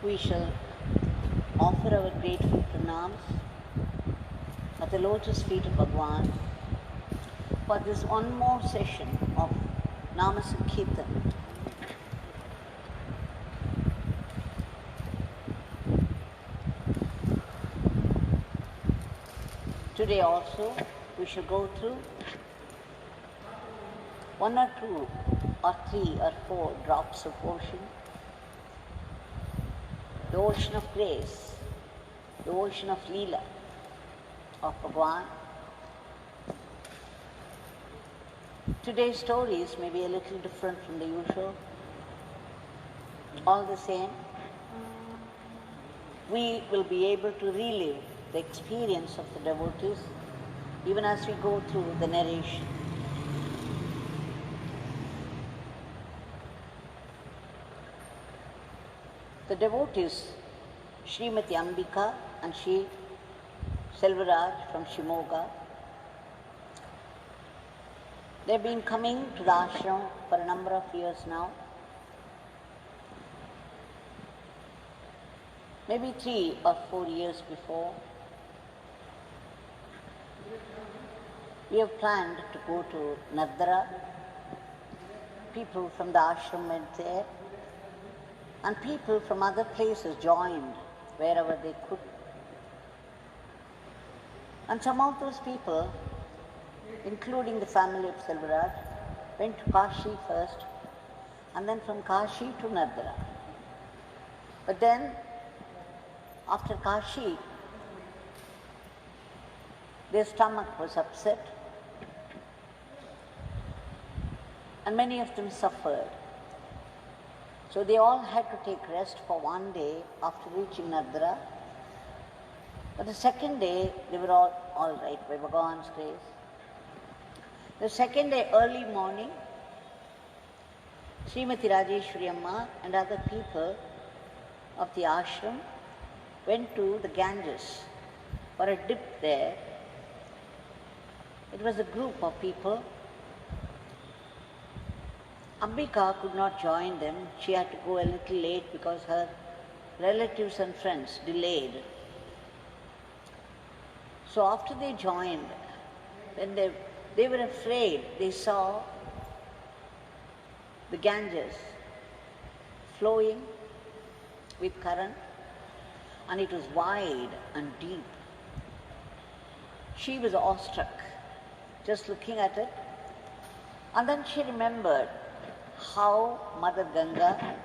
we shall offer our grateful pranams at the lotus feet of Bhagwan for this one more session of Nama Sankirtan. Today also we shall go through one or two or three or four drops of ocean, the ocean of grace, the ocean of Leela, of Bhagwan. Today's stories may be a little different from the usual. All the same, we will be able to relive the experience of the devotees even as we go through the narration. The devotees, Srimati Ambika and Shri Selvaraj from Shimoga, they've been coming to the ashram for a number of years now. Maybe 3 or 4 years before, we have planned to go to Nadra. People from the ashram went there, and people from other places joined wherever they could. And some of those people, including the family of Selvaraj, went to Kashi first, and then from Kashi to Nadra. But then, after Kashi, their stomach was upset, and many of them suffered. So they all had to take rest for one day after reaching Nadra. But the second day, they were all right by Bhagavan's grace. The second day, early morning, Srimati Rajeshwari Amma and other people of the ashram went to the Ganges for a dip there. It was a group of people. Ambika could not join them. She had to go a little late because her relatives and friends delayed. So after they joined, when they were afraid, they saw the Ganges flowing with current, and it was wide and deep. She was awestruck just looking at it, and then she remembered how Mother Ganga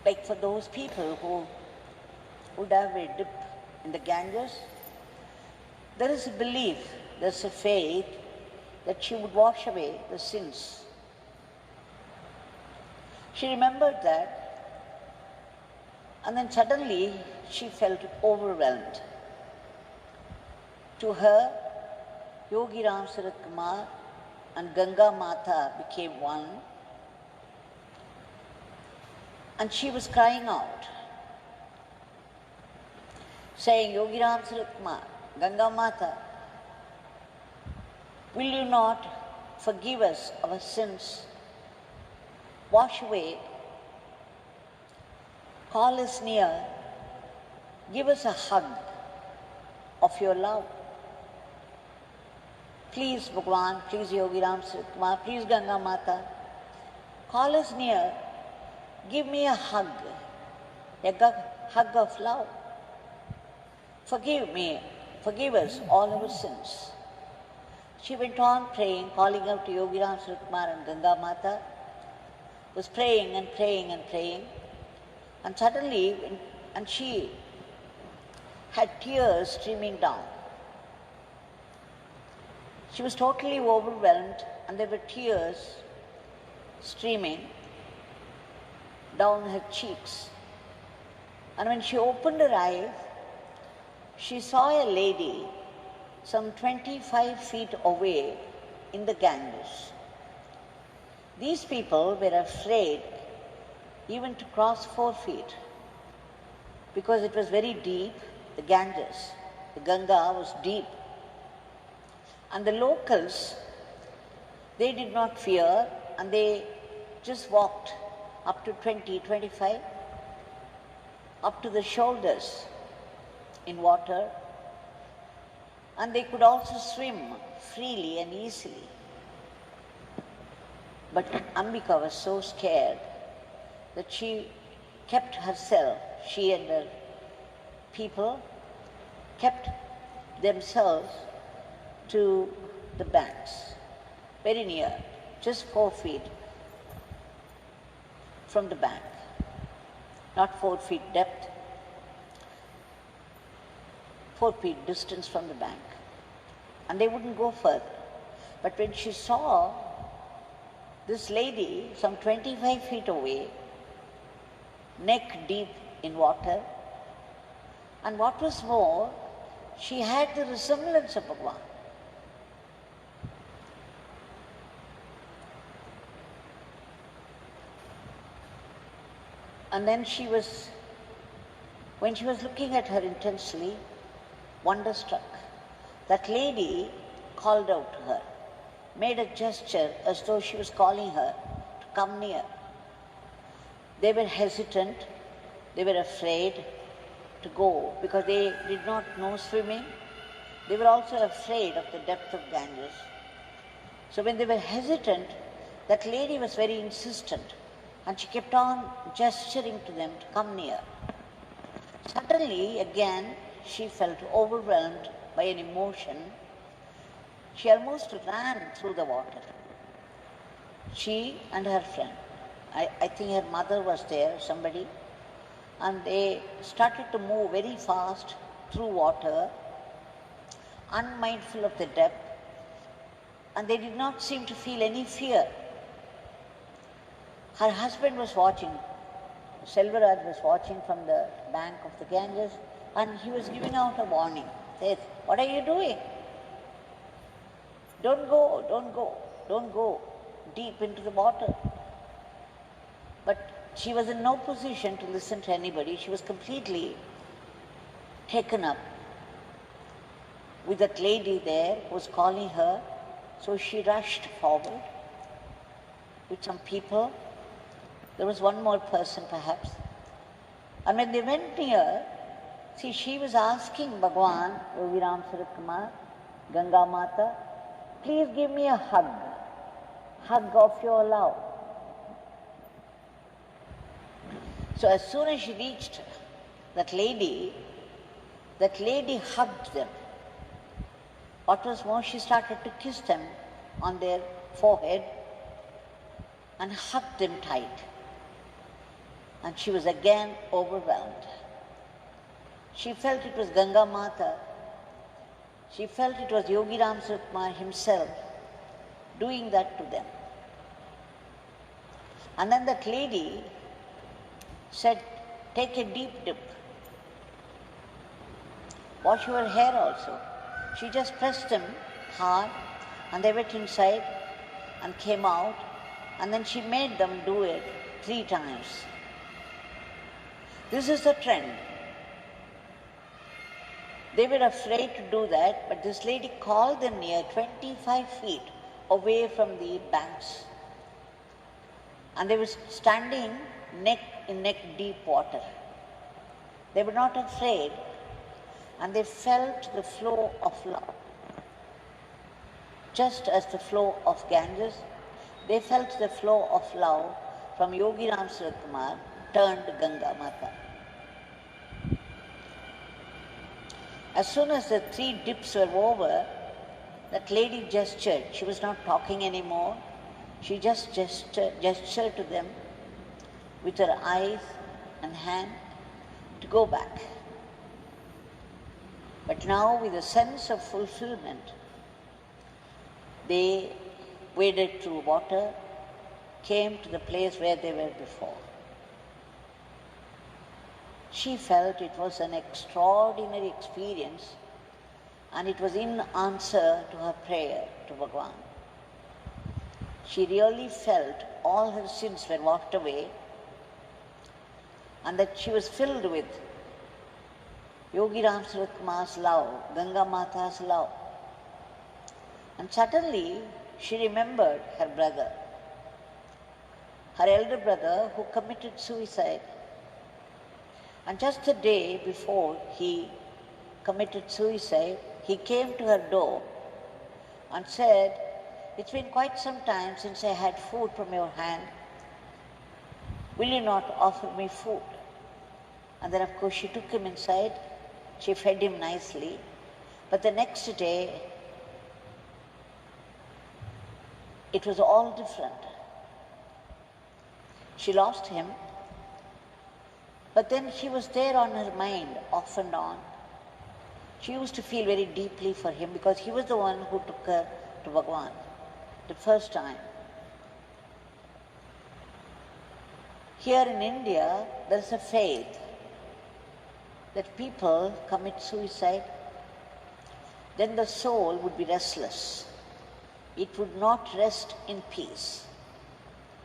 like for those people who would have a dip in the Ganges, there is a belief, there's a faith that she would wash away the sins. She remembered that, and then suddenly she felt overwhelmed. To her, Yogi Ram Sarat Kumar and Ganga Mata became one, and she was crying out, saying, Yogi Ram Sarat Kumar, Ganga Mata, will you not forgive us our sins? Wash away, call us near, give us a hug of your love. Please Bhagwan, please Yogi Ram Sarat Kumar, please Ganga Mata, call us near, give me a hug of love. Forgive me, forgive us all our sins. She went on praying, calling out to Yogi Ram Sarat Kumar and Ganga Mata, was praying and praying and praying, and suddenly, and she had tears streaming down. She was totally overwhelmed, and there were tears streaming down her cheeks. And when she opened her eyes, she saw a lady some 25 feet away in the Ganges. These people were afraid even to cross 4 feet because it was very deep, the Ganges. the Ganga was deep. And the locals, they did not fear, and they just walked up to 20, 25, up to the shoulders in water, and they could also swim freely and easily. But Ambika was so scared that she kept herself, she and her people kept themselves to the banks, very near, just 4 feet from the bank, not 4 feet depth, 4 feet distance from the bank. And they wouldn't go further. But when she saw this lady some 25 feet away, neck deep in water, and what was more, she had the resemblance of Bhagavan. And then when she was looking at her intensely, wonderstruck, that lady called out to her, made a gesture as though she was calling her to come near. They were hesitant, they were afraid to go because they did not know swimming. They were also afraid of the depth of Ganges. So when they were hesitant, that lady was very insistent, and she kept on gesturing to them to come near. Suddenly, again, she felt overwhelmed by an emotion. She almost ran through the water. She and her friend. I think her mother was there, somebody. And they started to move very fast through water, unmindful of the depth. And they did not seem to feel any fear. Her husband was watching. Selvaraj was watching from the bank of the Ganges, and he was giving out a warning. Says, "What are you doing? Don't go, don't go, don't go deep into the water." But she was in no position to listen to anybody. She was completely taken up with that lady there who was calling her. So she rushed forward with some people. There was one more person perhaps. And when they went near, see, she was asking Bhagavan, Yogi Ram Sarat Kumar, Ganga Mata, please give me a hug of your love. So as soon as she reached that lady hugged them. What was more, she started to kiss them on their forehead and hugged them tight. And she was again overwhelmed. She felt it was Ganga Mata. She felt it was Yogi Ram Sarat Kumar himself doing that to them. And then that lady said, take a deep dip. Wash your hair also. She just pressed them hard, and they went inside and came out, and then she made them do it 3 times. This is the trend. They were afraid to do that, but this lady called them near 25 feet away from the banks. And they were standing neck in neck deep water. They were not afraid, and they felt the flow of love. Just as the flow of Ganges, they felt the flow of love from Yogi Ram Sarat Kumar turned Ganga Mata. As soon as the 3 dips were over, that lady gestured. She was not talking anymore. She just gestured to them with her eyes and hand to go back. But now, with a sense of fulfillment, they waded through water, came to the place where they were before. She felt it was an extraordinary experience, and it was in answer to her prayer to Bhagavan. She really felt all her sins were washed away, and that she was filled with Yogi Ram Surat Kumar's love, Ganga Mata's love. And suddenly she remembered her brother, her elder brother who committed suicide. And just the day before he committed suicide, he came to her door and said, "It's been quite some time since I had food from your hand. Will you not offer me food?" And then of course she took him inside, she fed him nicely. But the next day, it was all different. She lost him, but then he was there on her mind off and on. She used to feel very deeply for him because he was the one who took her to Bhagavan the first time. Here in India, there is a faith that people commit suicide, then the soul would be restless. It would not rest in peace.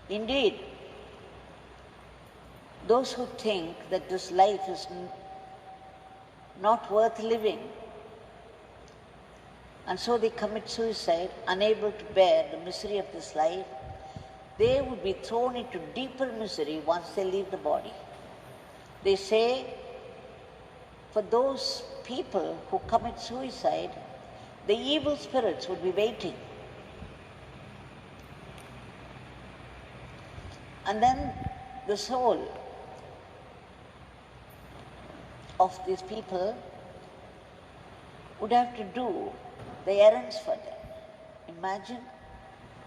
Indeed, those who think that this life is not worth living, and so they commit suicide, unable to bear the misery of this life, they would be thrown into deeper misery once they leave the body. They say, for those people who commit suicide, the evil spirits would be waiting. And then the soul of these people would have to do the errands for them. Imagine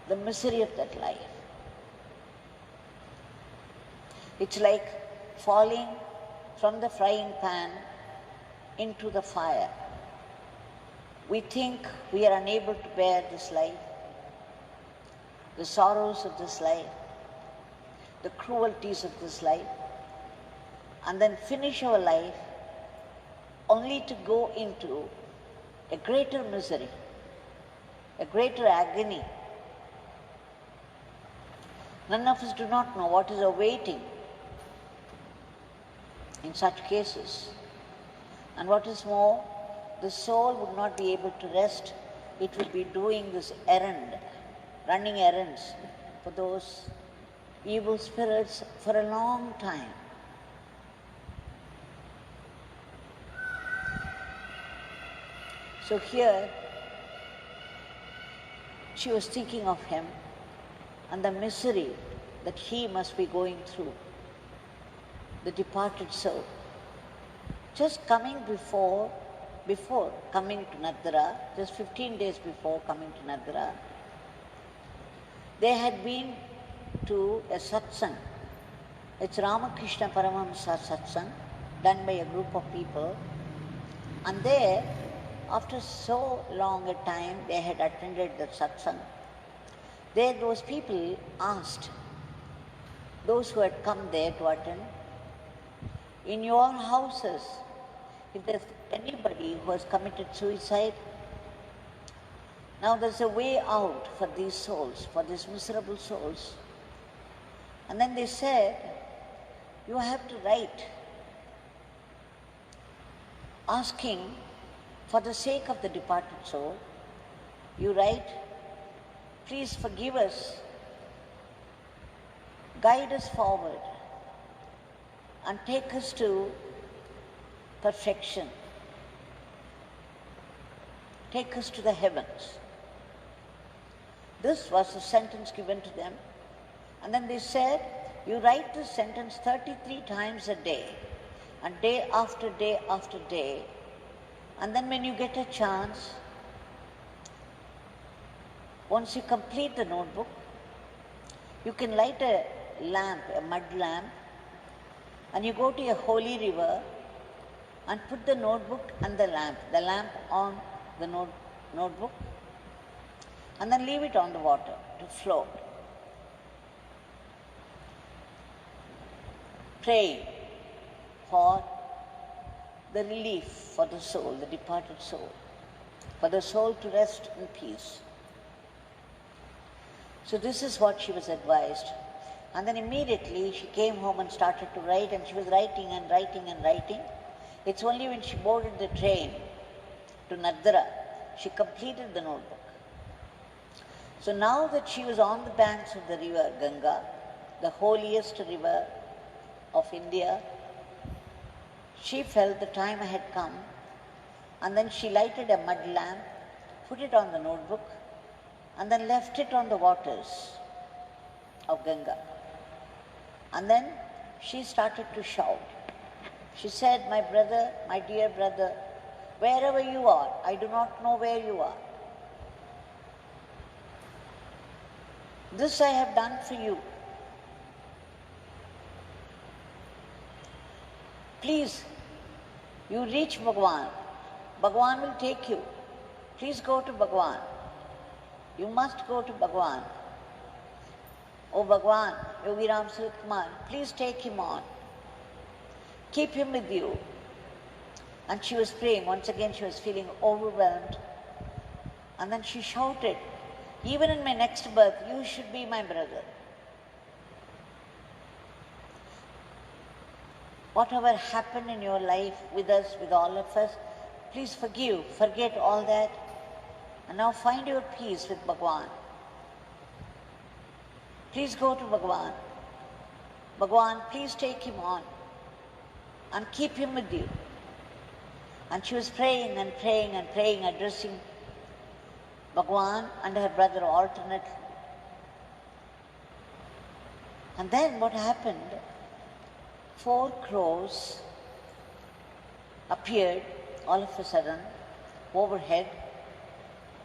the misery of that life. It's like falling from the frying pan into the fire. We think we are unable to bear this life, the sorrows of this life, the cruelties of this life, and then finish our life only to go into a greater misery, a greater agony. None of us do not know what is awaiting in such cases. And what is more, the soul would not be able to rest. It would be doing this errand, running errands for those evil spirits for a long time. So here, she was thinking of him and the misery that he must be going through, the departed soul. Just coming before coming to Nadra, just 15 days before coming to Nadra, they had been to a satsang. It's Ramakrishna Paramahamsa satsang, done by a group of people. And there, after so long a time they had attended the satsang, there those people asked those who had come there to attend, in your houses, if there's anybody who has committed suicide, now there's a way out for these souls, for these miserable souls. And then they said, you have to write, asking for the sake of the departed soul, you write, please forgive us, guide us forward, and take us to perfection. Take us to the heavens. This was the sentence given to them. And then they said, you write this sentence 33 times a day, and day after day after day. And then when you get a chance, once you complete the notebook, you can light a lamp, a mud lamp, and you go to a holy river and put the notebook and the lamp on the notebook, and then leave it on the water to float. Pray for the relief for the soul, the departed soul, for the soul to rest in peace. So this is what she was advised. And then immediately she came home and started to write, and she was writing and writing and writing. It's only when she boarded the train to Nadra, she completed the notebook. So now that she was on the banks of the river Ganga, the holiest river of India, she felt the time had come, and then she lighted a mud lamp, put it on the notebook, and then left it on the waters of Ganga. And then she started to shout. She said, "My brother, my dear brother, wherever you are, I do not know where you are. This I have done for you. Please, you reach Bhagwan. Bhagwan will take you. Please go to Bhagwan. You must go to Bhagwan. Oh Bhagwan, Yogi Ram Sarit Kumar, please take him on. Keep him with you." And she was praying. Once again, she was feeling overwhelmed. And then she shouted, "Even in my next birth, you should be my brother. Whatever happened in your life with us, with all of us, please forgive, forget all that, and now find your peace with Bhagwan. Please go to Bhagwan. Bhagwan, please take him on and keep him with you." And she was praying and praying and praying, addressing Bhagwan and her brother alternately. And then what happened? 4 crows appeared all of a sudden overhead,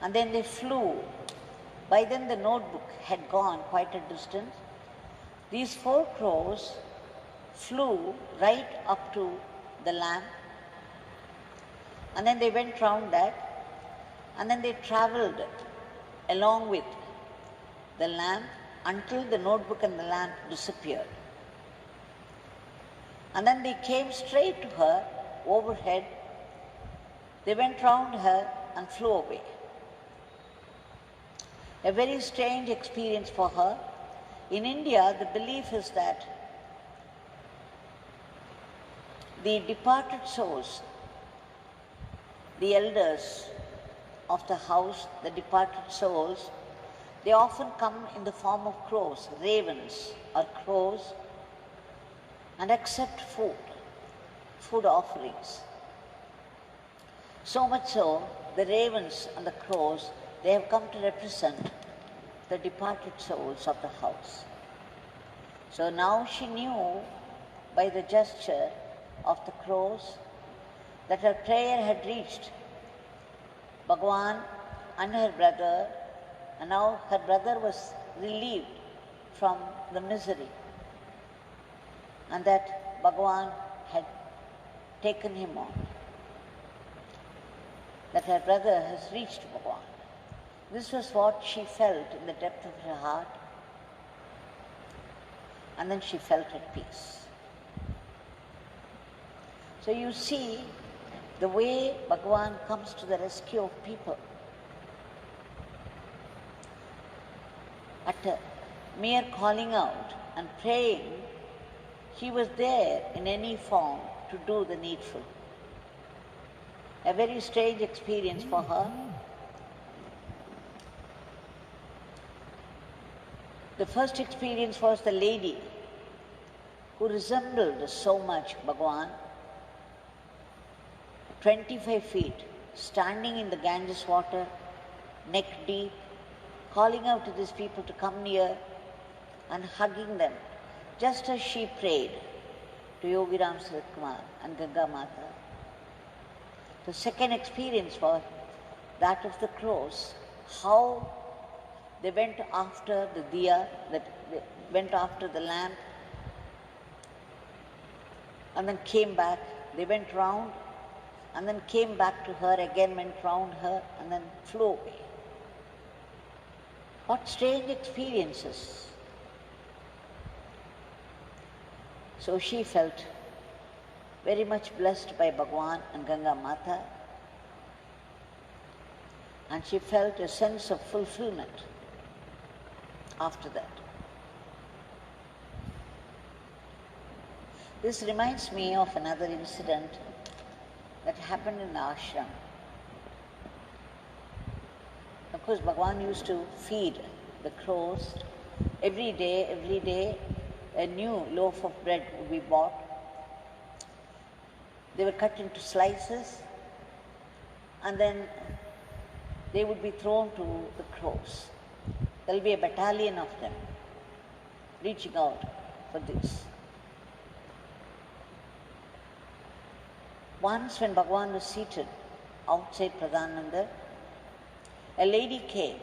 and then they flew. By then the notebook had gone quite a distance. These 4 crows flew right up to the lamp, and then they went round that, and then they traveled along with the lamp until the notebook and the lamp disappeared. And then they came straight to her overhead. They went round her and flew away. A very strange experience for her. In India, the belief is that the departed souls, the elders of the house, the departed souls, they often come in the form of crows, ravens or crows, and accept food offerings. So much so, the ravens and the crows, they have come to represent the departed souls of the house. So now she knew by the gesture of the crows that her prayer had reached Bhagwan and her brother, and now her brother was relieved from the misery, and that Bhagwan had taken him on, that her brother has reached Bhagwan. This was what she felt in the depth of her heart, and then she felt at peace. So you see the way Bhagwan comes to the rescue of people. At a mere calling out and praying, he was there in any form to do the needful. A very strange experience for her. The first experience was the lady who resembled so much Bhagwan, 25 feet, standing in the Ganges water, neck deep, calling out to these people to come near and hugging them, just as she prayed to Yogi Ram Sarit Kumar and Ganga Mata. The second experience was that of the crows, how they went after the diya, that they went after the lamp, and then came back. They went round and then came back to her, again went round her, and then flew away. What strange experiences. So she felt very much blessed by Bhagwan and Ganga Mata, and she felt a sense of fulfillment after that. This reminds me of another incident that happened in the ashram. Of course, Bhagavan used to feed the crows every day a new loaf of bread would be bought. They were cut into slices and then they would be thrown to the crows. There will be a battalion of them reaching out for this. Once when Bhagavan was seated outside Pradhananda, a lady came.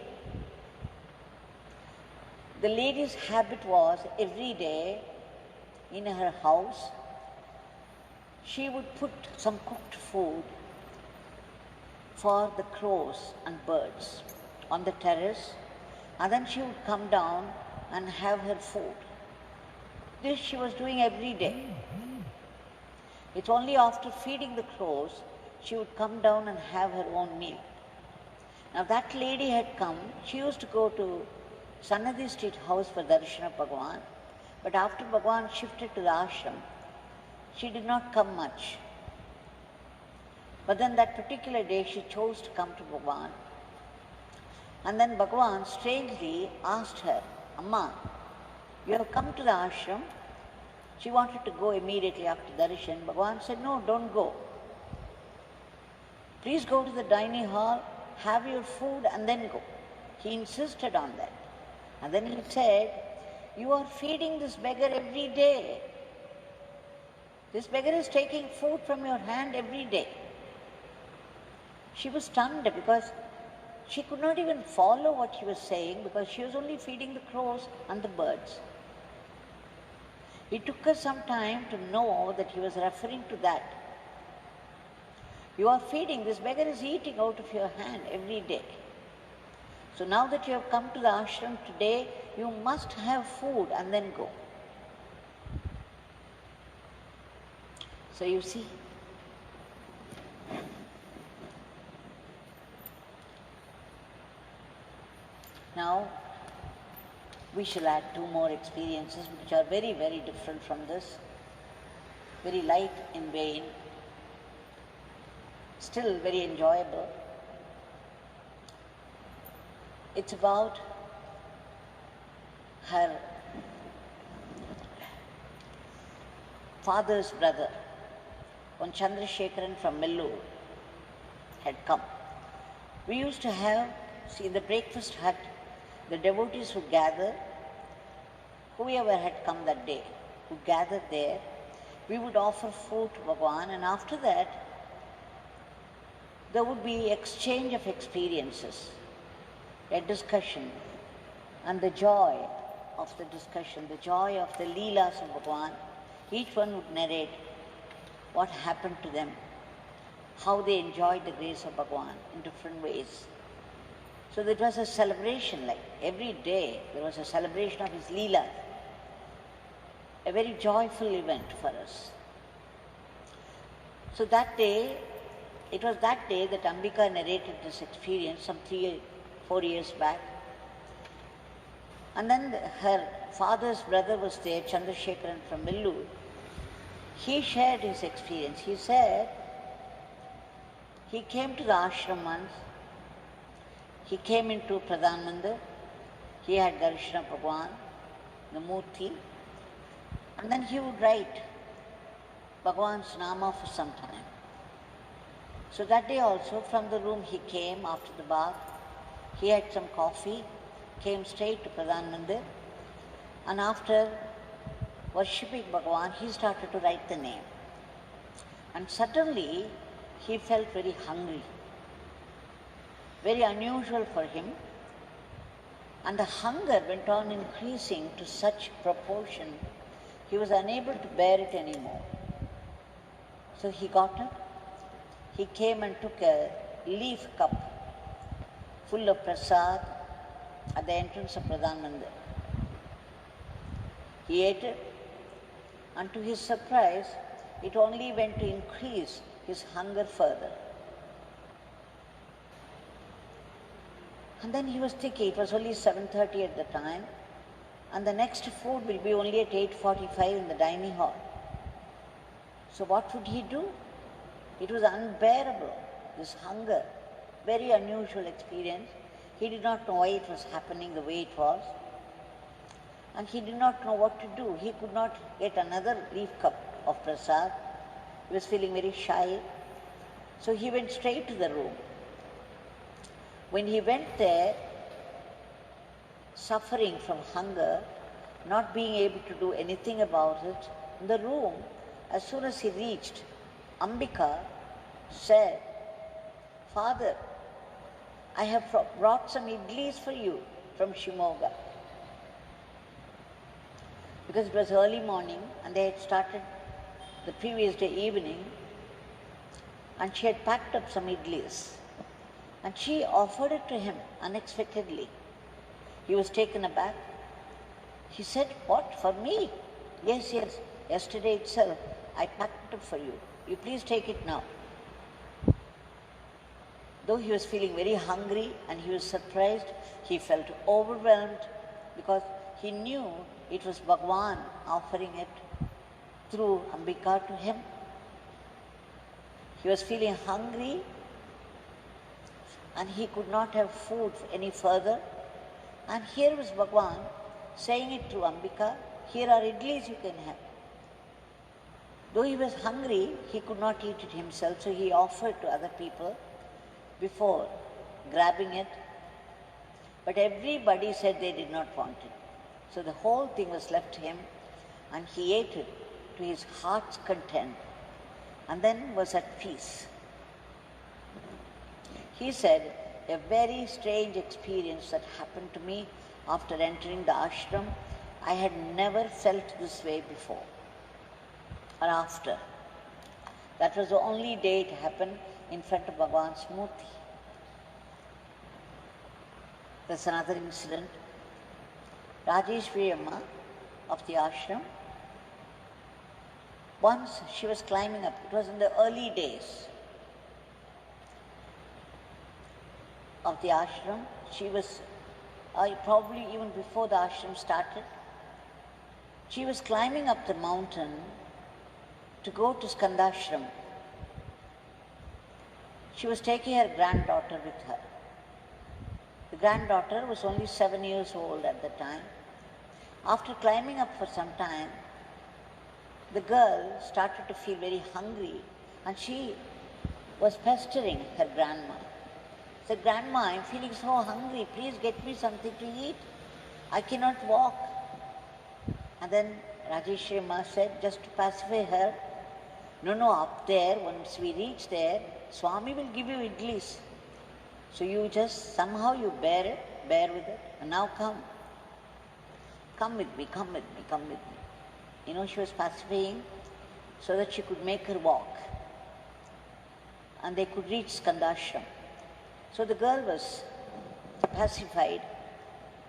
The lady's habit was every day in her house, she would put some cooked food for the crows and birds on the terrace, and then she would come down and have her food. This she was doing every day. It's only after feeding the crows she would come down and have her own meal. Now that lady had come, she used to go to Sannadhi Street House for Darshana of Bhagavan, but after Bhagavan shifted to the ashram, she did not come much. But then that particular day she chose to come to Bhagavan. And then Bhagavan strangely asked her, Amma, you have come to the ashram? She wanted to go immediately after darshan. Bhagavan said, no, don't go. Please go to the dining hall, have your food and then go. He insisted on that. And then he said, you are feeding this beggar every day. This beggar is taking food from your hand every day. She was stunned because she could not even follow what he was saying because she was only feeding the crows and the birds. It took her some time to know that he was referring to that. You are feeding, this beggar is eating out of your hand every day. So now that you have come to the ashram today, you must have food and then go. So you see, now we shall add two more experiences which are very, very different from this, very light in vein, still very enjoyable. It's about her father's brother, when Chandrasekharan from Mellur had come. We used to have, see, in the breakfast hut, the devotees who gather, whoever had come that day, who gathered there, we would offer food to Bhagavan, and after that, there would be exchange of experiences, a discussion, and the joy of the discussion, the joy of the Leelas of Bhagavan. Each one would narrate what happened to them, how they enjoyed the grace of Bhagavan in different ways. So it was a celebration, like every day there was a celebration of his Leela, a very joyful event for us. So that day, it was that day that Ambika narrated this experience some 3-4 years back. And then her father's brother was there, Chandrasekharan from Mellur. He shared his experience. He said he came to the ashram once. He came into Pradhan Mandir. He had darshan of Bhagavan, the Murti. And then he would write Bhagavan's nama for some time. So that day also, from the room he came after the bath. He had some coffee, came straight to Pradhan Mandir, and after worshipping Bhagavan, he started to write the name. And suddenly, he felt very hungry, very unusual for him, and the hunger went on increasing to such proportion, he was unable to bear it anymore. So he got up, he came and took a leaf cup full of prasad at the entrance of Pradhan Mandir. He ate it, and to his surprise, it only went to increase his hunger further. And then he was thinking, it was only 7:30 at the time, and the next food will be only at 8:45 in the dining hall. So what would he do? It was unbearable, this hunger, very unusual experience. He did not know why it was happening the way it was. And he did not know what to do. He could not get another leaf cup of prasad. He was feeling very shy. So he went straight to the room. When he went there, suffering from hunger, not being able to do anything about it, in the room, as soon as he reached, Ambika said, "Father, I have brought some idlis for you from Shimoga." Because it was early morning and they had started the previous day evening, and she had packed up some idlis. And she offered it to him unexpectedly. He was taken aback. He said, "What, for me?" "Yes, yes, yesterday itself I packed it up for you. You please take it now." Though he was feeling very hungry and he was surprised, he felt overwhelmed because he knew it was Bhagwan offering it through Ambika to him. He was feeling hungry and he could not have food any further. And here was Bhagwan saying it to Ambika, "Here are idlis, you can have." Though he was hungry, he could not eat it himself, so he offered to other people before grabbing it. But everybody said they did not want it. So the whole thing was left to him, and he ate it to his heart's content, and then was at peace. He said, "A very strange experience that happened to me after entering the ashram. I had never felt this way before or after." That was the only day it happened in front of Bhagwan's Murti. There's another incident. Rajeshwari Amma of the ashram, once she was climbing up, it was in the early days of the ashram. She was probably even before the ashram started. She was climbing up the mountain to go to Skandashram. She was taking her granddaughter with her. The granddaughter was only 7 years old at the time. After climbing up for some time, the girl started to feel very hungry and she was pestering her grandma. Said, "Grandma, I'm feeling so hungry, please get me something to eat. I cannot walk." And then Rajeshwari Amma said, just to pacify her, No, up there, once we reach there, Swami will give you idlis. So you just, somehow you bear with it, and now come. Come with me, come with me, come with me." You know, she was pacifying so that she could make her walk. And they could reach Skandashram. So the girl was pacified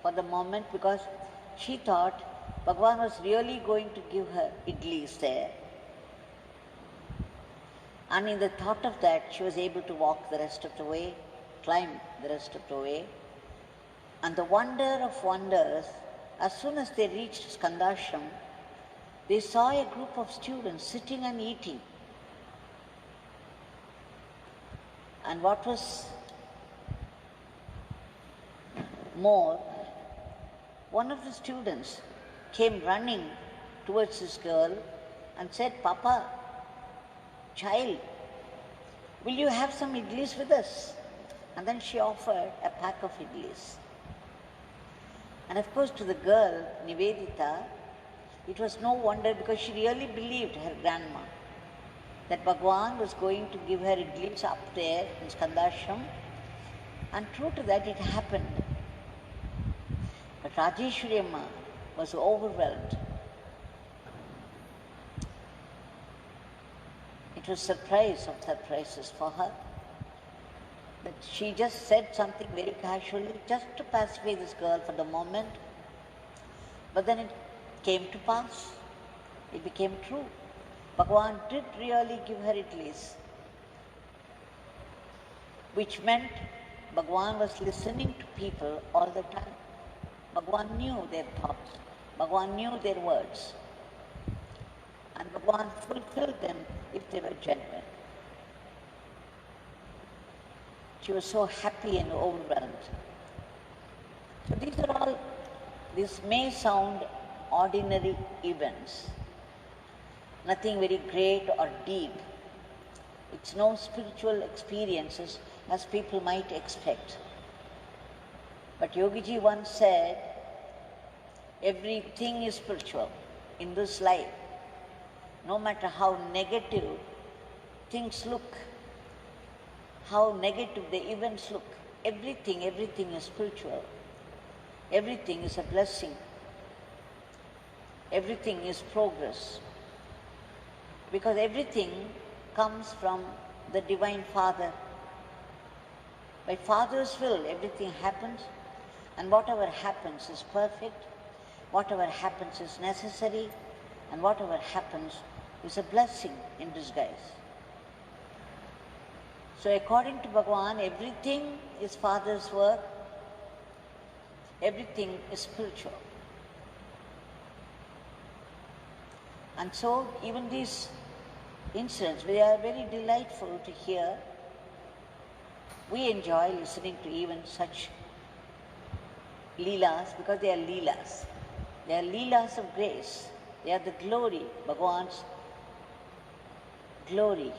for the moment because she thought Bhagwan was really going to give her idlis there. And in the thought of that, she was able to walk the rest of the way, climb the rest of the way. And the wonder of wonders, as soon as they reached Skandashram, they saw a group of students sitting and eating. And what was more, one of the students came running towards this girl and said, "Papa, child, will you have some idlis with us?" And then she offered a pack of idlis. And of course to the girl, Nivedita, it was no wonder because she really believed her grandma that Bhagwan was going to give her idlis up there in Skandashram. And true to that, it happened. But Rajeshwari Amma was overwhelmed. It was surprise of surprises for her. That she just said something very casually, just to pacify this girl for the moment. But then it came to pass. It became true. Bhagwan did really give her idlis, which meant Bhagwan was listening to people all the time. Bhagwan knew their thoughts. Bhagwan knew their words. And Bhagwan fulfilled them if they were genuine. She was so happy and overwhelmed. So these may sound ordinary events, nothing very great or deep. It's no spiritual experiences as people might expect. But Yogiji once said, everything is spiritual in this life. No matter how negative things look, how negative the events look, everything is spiritual. Everything is a blessing. Everything is progress. Because everything comes from the Divine Father. By Father's will, everything happens, and whatever happens is perfect, whatever happens is necessary, and whatever happens is a blessing in disguise. So according to Bhagavan, everything is Father's work, everything is spiritual. And so even these incidents, they are very delightful to hear. We enjoy listening to even such leelas because they are leelas. They are leelas of grace. They are the glory, Bhagavan's glory.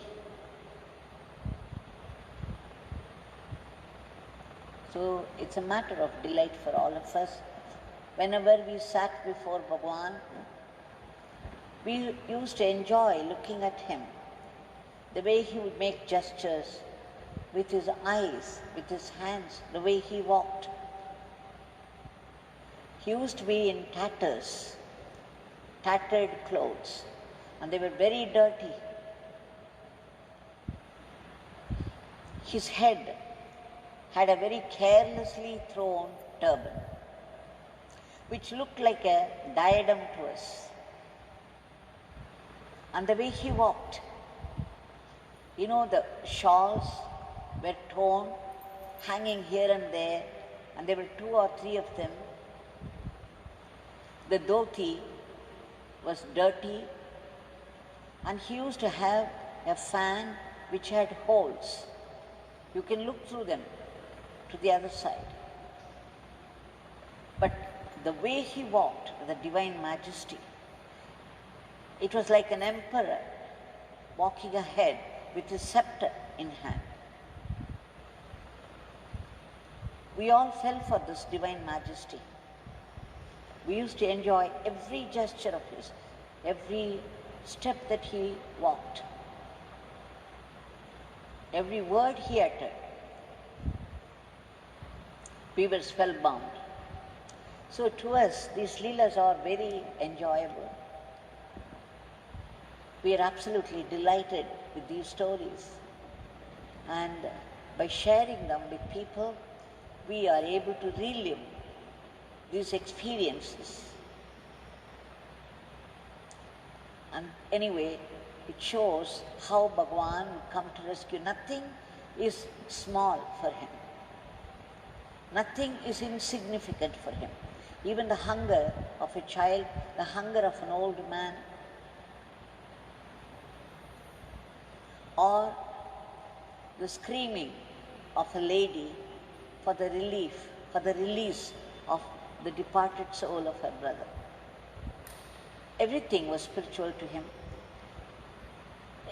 So it's a matter of delight for all of us. Whenever we sat before Bhagavan, we used to enjoy looking at him, the way he would make gestures with his eyes, with his hands, the way he walked. He used to be in tatters, tattered clothes, and they were very dirty. His head had a very carelessly thrown turban, which looked like a diadem to us. And the way he walked, the shawls were torn, hanging here and there, and there were 2 or 3 of them. The dhoti was dirty, and he used to have a fan which had holes. You can look through them to the other side. But the way he walked with the Divine Majesty, it was like an emperor walking ahead with his scepter in hand. We all fell for this Divine Majesty. We used to enjoy every gesture of his, every step that he walked, every word he uttered. We were spellbound. So to us, these leelas are very enjoyable. We are absolutely delighted with these stories. And by sharing them with people, we are able to relive these experiences. And anyway, it shows how Bhagavan would come to rescue. Nothing is small for him. Nothing is insignificant for him. Even the hunger of a child, the hunger of an old man, or the screaming of a lady for the relief, for the release of the departed soul of her brother. Everything was spiritual to him.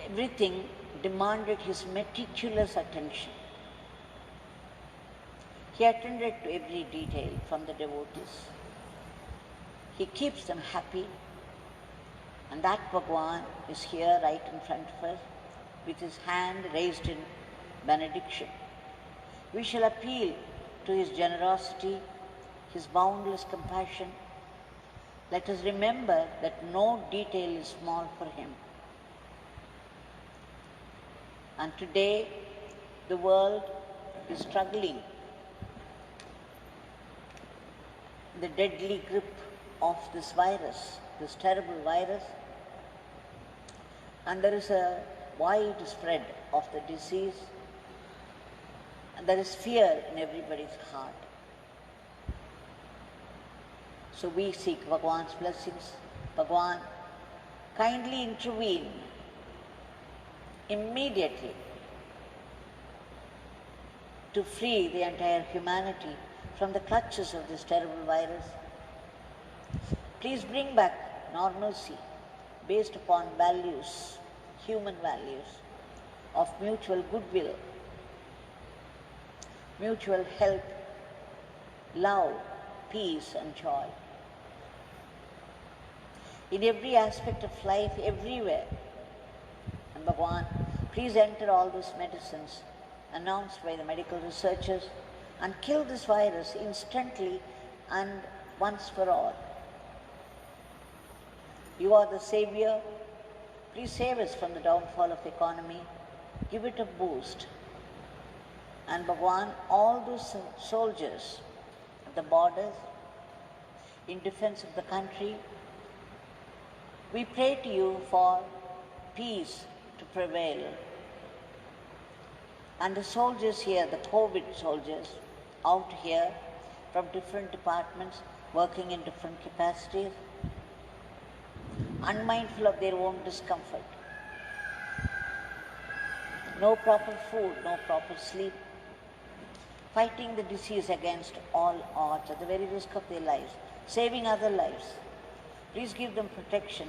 Everything demanded his meticulous attention. He attended to every detail from the devotees. He keeps them happy, and that Bhagavan is here right in front of us with his hand raised in benediction. We shall appeal to his generosity, his boundless compassion. Let us remember that no detail is small for him. And today, the world is struggling in the deadly grip of this virus, this terrible virus, and there is a wide spread of the disease, and there is fear in everybody's heart. So we seek Bhagavan's blessings. Bhagavan, kindly intervene immediately. to free the entire humanity from the clutches of this terrible virus. Please bring back normalcy based upon values, human values of mutual goodwill, mutual help, love, peace and joy. In every aspect of life, everywhere. And Bhagavan, please enter all these medicines announced by the medical researchers and kill this virus instantly and once for all. You are the savior. Please save us from the downfall of the economy. Give it a boost. And Bhagavan, all those soldiers at the borders in defense of the country, we pray to you for peace to prevail. And the soldiers here, the COVID soldiers out here from different departments, working in different capacities, unmindful of their own discomfort. No proper food, no proper sleep, fighting the disease against all odds at the very risk of their lives, saving other lives. Please give them protection